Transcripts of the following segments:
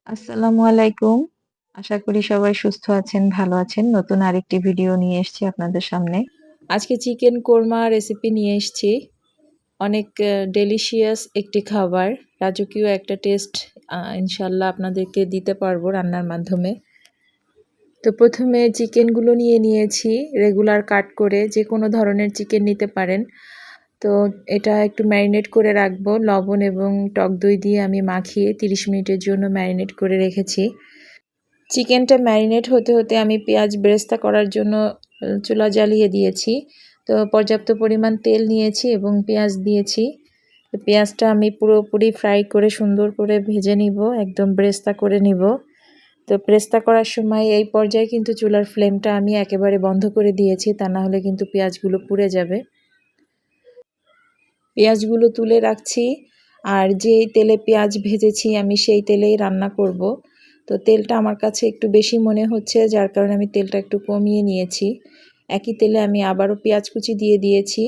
আসসালামু আলাইকুম। আশা করি সবাই সুস্থ আছেন, ভালো আছেন। নতুন আরেকটি ভিডিও নিয়ে এসেছি আপনাদের সামনে। আজকে চিকেন কোরমা রেসিপি নিয়ে এসেছি। অনেক ডেলিশিয়াস একটি খাবার। রাজকীয় একটা টেস্ট ইনশাআল্লাহ আপনাদেরকে দিতে পারবো রান্নার মাধ্যমে। তো প্রথমে চিকেনগুলো নিয়ে নিয়েছি রেগুলার কাট করে, যেকোনো ধরনের চিকেন নিতে পারেন। তো এটা একটু ম্যারিনেট করে রাখবো। লবণ এবং টক দই দিয়ে আমি মাখিয়ে 30 মিনিটের জন্য ম্যারিনেট করে রেখেছি। চিকেনটা ম্যারিনেট হতে হতে আমি পেঁয়াজ বেরেস্তা করার জন্য চুলা জ্বালিয়ে দিয়েছি। তো পর্যাপ্ত পরিমাণ তেল নিয়েছি এবং পেঁয়াজ দিয়েছি। তো পেঁয়াজটা আমি পুরোপুরি ফ্রাই করে সুন্দর করে ভেজে নিব, একদম বেরেস্তা করে নিব। তো বেরেস্তা করার সময় এই পর্যায়ে কিন্তু চুলার ফ্লেমটা আমি একেবারে বন্ধ করে দিয়েছি, তা না হলে কিন্তু পেঁয়াজগুলো পুড়ে যাবে। পেঁয়াজগুলো তুলে রাখছি, আর যেই তেলে পেঁয়াজ ভেজেছি আমি সেই তেলেই রান্না করব। তো তেলটা আমার কাছে একটু বেশি মনে হচ্ছে, যার কারণে আমি তেলটা একটু কমিয়ে নিয়েছি। একই তেলে আমি আবারও পেঁয়াজ কুচি দিয়ে দিয়েছি।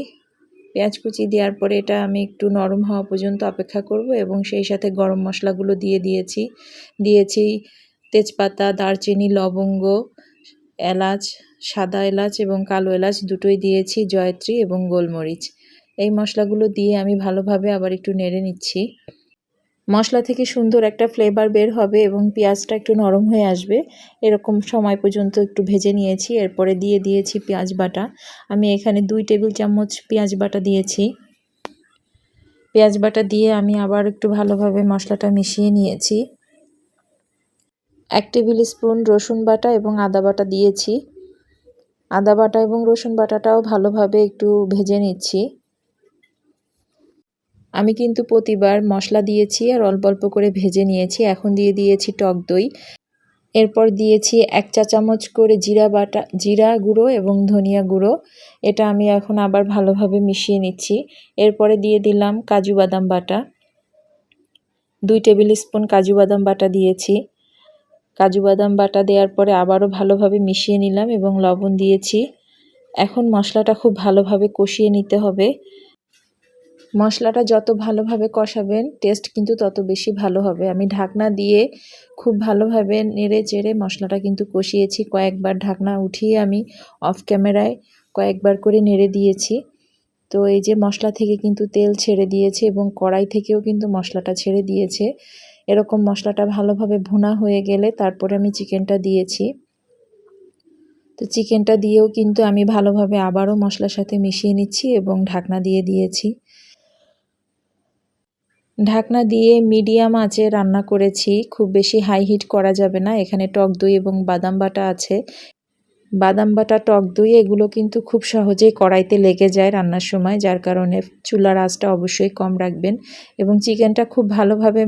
পেঁয়াজ কুচি দেওয়ার পরে এটা আমি একটু নরম হওয়া পর্যন্ত অপেক্ষা করব এবং সেই সাথে গরম মশলাগুলো দিয়েছি তেজপাতা, দারচিনি, লবঙ্গ, এলাচ, সাদা এলাচ এবং কালো এলাচ দুটোই দিয়েছি, জয়ত্রী এবং গোলমরিচ। এই মশলাগুলো দিয়ে আমি ভালোভাবে আবার একটু নেড়ে নিচ্ছি। মশলা থেকে সুন্দর একটা ফ্লেভার বের হবে এবং পেঁয়াজটা একটু নরম হয়ে আসবে, এরকম সময় পর্যন্ত একটু ভেজে নিয়েছি। এরপরে দিয়ে দিয়েছি পেঁয়াজ বাটা। আমি এখানে 2 টেবিল চামচ পেঁয়াজ বাটা দিয়েছি। পেঁয়াজ বাটা দিয়ে আমি আবার একটু ভালোভাবে মশলাটা মিশিয়ে নিয়েছি। 1 টেবিল স্পুন রসুন বাটা এবং আদা বাটা দিয়েছি। আদা বাটা এবং রসুন বাটাটাও ভালোভাবে একটু ভেজে নিচ্ছি। আমি কিন্তু প্রতিবার মশলা দিয়েছি আর অল্প অল্প করে ভেজে নিয়েছি। এখন দিয়ে দিয়েছি টক দই। এরপর দিয়েছি 1 চা চামচ করে জিরা গুঁড়ো এবং ধনিয়া গুঁড়ো। এটা আমি এখন আবার ভালোভাবে মিশিয়ে নিচ্ছি। এরপরে দিয়ে দিলাম কাজু বাদাম বাটা। 2 টেবিল স্পুন কাজু বাদাম বাটা দিয়েছি। কাজু বাদাম বাটা দেওয়ার পরে আবারও ভালোভাবে মিশিয়ে নিলাম এবং লবণ দিয়েছি। এখন মশলাটা খুব ভালোভাবে কষিয়ে নিতে হবে। মশলাটা যত ভালোভাবে কষাবেন টেস্ট কিন্তু তত বেশি ভালো হবে। আমি ঢাকনা দিয়ে খুব ভালোভাবে নেড়ে চেড়ে মশলাটা কিন্তু কষিয়েছি। কয়েকবার ঢাকনা উঠিয়ে আমি অফ ক্যামেরায় কয়েকবার করে নেড়ে দিয়েছি। তো এই যে মশলা থেকে কিন্তু তেল ছেড়ে দিয়েছে এবং কড়াই থেকেও কিন্তু মশলাটা ছেড়ে দিয়েছে। এরকম মশলাটা ভালোভাবে ভুনা হয়ে গেলে তারপরে আমি চিকেনটা দিয়েছি। তো চিকেনটা দিয়েও কিন্তু আমি ভালোভাবে আবারও মশলার সাথে মিশিয়ে নিচ্ছি এবং ঢাকনা দিয়ে দিয়েছি। ঢাকনা দিয়ে মিডিয়াম আঁচে রান্না করেছি, খুব বেশি হাই হিট করা যাবে না। এখানে টক দই এবং বাদাম বাটা আছে। বাদাম বাটা, টক দই এগুলো কিন্তু খুব সহজেই কড়াইতে লেগে যায় রান্নার সময়, যার কারণে চুলার আঁচটা অবশ্যই কম রাখবেন। এবং চিকেনটা খুব ভালোভাবে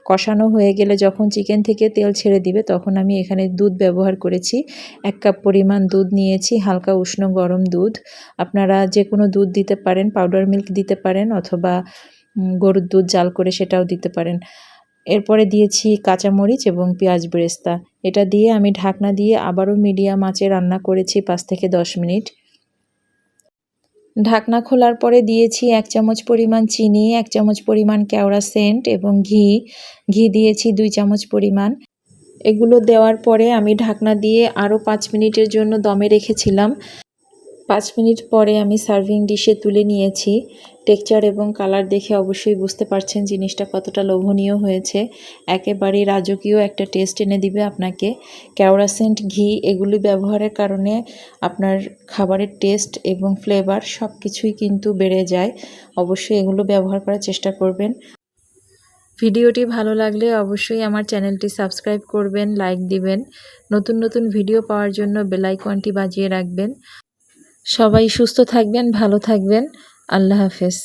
কষানো হয়ে গেলে যখন চিকেন থেকে তেল ছেড়ে দিবে তখন আমি এখানে দুধ ব্যবহার করেছি। 1 কাপ পরিমাণ দুধ নিয়েছি, হালকা উষ্ণ গরম দুধ। আপনারা যে কোনো দুধ দিতে পারেন, পাউডার মিল্ক দিতে পারেন অথবা গরুর দুধ জাল করে সেটাও দিতে পারেন। এরপরে দিয়েছি কাঁচামরিচ এবং পেঁয়াজ বেরেস্তা। এটা দিয়ে আমি ঢাকনা দিয়ে আবারও মিডিয়াম আঁচে রান্না করেছি 5 থেকে 10 মিনিট। ঢাকনা খোলার পরে দিয়েছি 1 চামচ পরিমাণ চিনি, 1 চামচ পরিমাণ কেওড়া সেন্ট এবং ঘি দিয়েছি 2 চামচ পরিমাণ। এগুলো দেওয়ার পরে আমি ঢাকনা দিয়ে আরও 5 মিনিটের জন্য দমে রেখেছিলাম। 5 মিনিট পরে আমি সার্ভিং ডিশে তুলে নিয়েছি। টেক্সচার এবং কালার দেখে অবশ্যই বুঝতে পারছেন জিনিসটা কতটা লোভনীয় হয়েছে। একেবারেই রাজকীয় একটা টেস্ট এনে দিবে আপনাকে। কেওড়া সেন্ট, ঘি এগুলি ব্যবহারের কারণে আপনার খাবারের টেস্ট এবং ফ্লেভার সব কিছুই কিন্তু বেড়ে যায়। অবশ্যই এগুলো ব্যবহার করার চেষ্টা করবেন। ভিডিওটি ভালো লাগলে অবশ্যই আমার চ্যানেলটি সাবস্ক্রাইব করবেন, লাইক দিবেন। নতুন নতুন ভিডিও পাওয়ার জন্য বেল আইকনটি বাজিয়ে রাখবেন। সবাই সুস্থ থাকবেন, ভালো থাকবেন। আল্লাহ হাফেজ।